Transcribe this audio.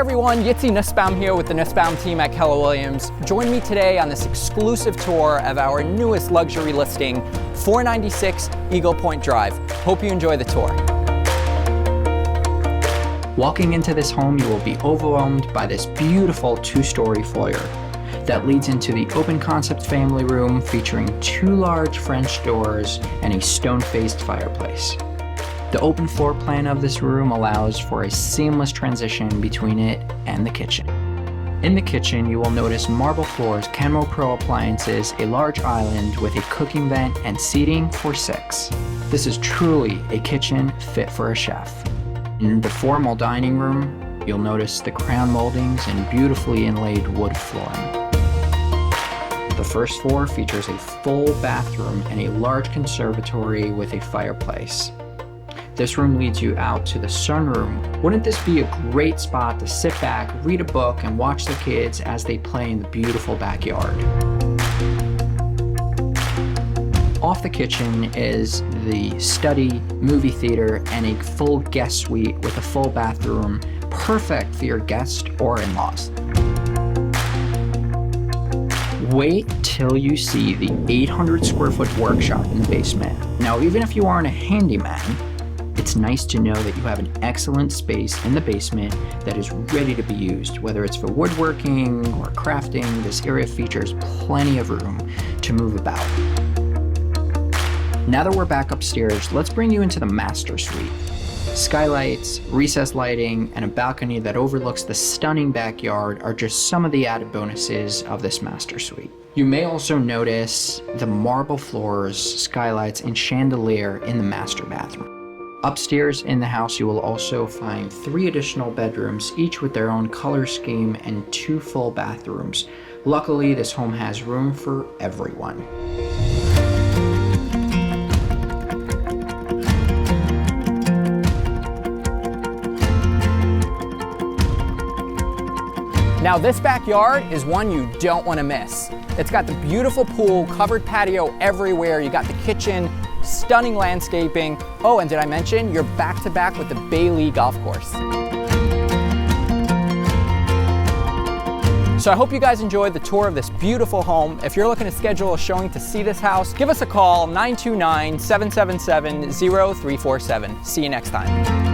everyone, Yitzi Nussbaum here with the Nussbaum Team at Keller Williams. Join me today on this exclusive tour of our newest luxury listing, 496 Eagle Point Drive. Hope you enjoy the tour. Walking into this home, you will be overwhelmed by this beautiful two-story foyer that leads into the open concept family room featuring 2 large French doors and a stone-faced fireplace. The open floor plan of this room allows for a seamless transition between it and the kitchen. In the kitchen, you will notice marble floors, Kenmo Pro appliances, a large island with a cooking vent, and seating for 6. This is truly a kitchen fit for a chef. In the formal dining room, you'll notice the crown moldings and beautifully inlaid wood flooring. The first floor features a full bathroom and a large conservatory with a fireplace. This room leads you out to the sunroom. Wouldn't this be a great spot to sit back, read a book, and watch the kids as they play in the beautiful backyard? Off the kitchen is the study, movie theater, and a full guest suite with a full bathroom, perfect for your guests or in-laws. Wait till you see the 800 square foot workshop in the basement. Now, even if you aren't a handyman, it's nice to know that you have an excellent space in the basement that is ready to be used. Whether it's for woodworking or crafting, this area features plenty of room to move about. Now that we're back upstairs, let's bring you into the master suite. Skylights, recessed lighting, and a balcony that overlooks the stunning backyard are just some of the added bonuses of this master suite. You may also notice the marble floors, skylights, and chandelier in the master bathroom. Upstairs in the house, you will also find 3 additional bedrooms, each with their own color scheme, and 2 full bathrooms. Luckily, this home has room for everyone. Now this backyard is one you don't want to miss. It's got the beautiful pool, covered patio everywhere. You got the kitchen, stunning landscaping. Oh, and did I mention you're back to back with the Bailey Golf Course. So I hope you guys enjoyed the tour of this beautiful home. If you're looking to schedule a showing to see this house, give us a call, 929-777-0347. See you next time.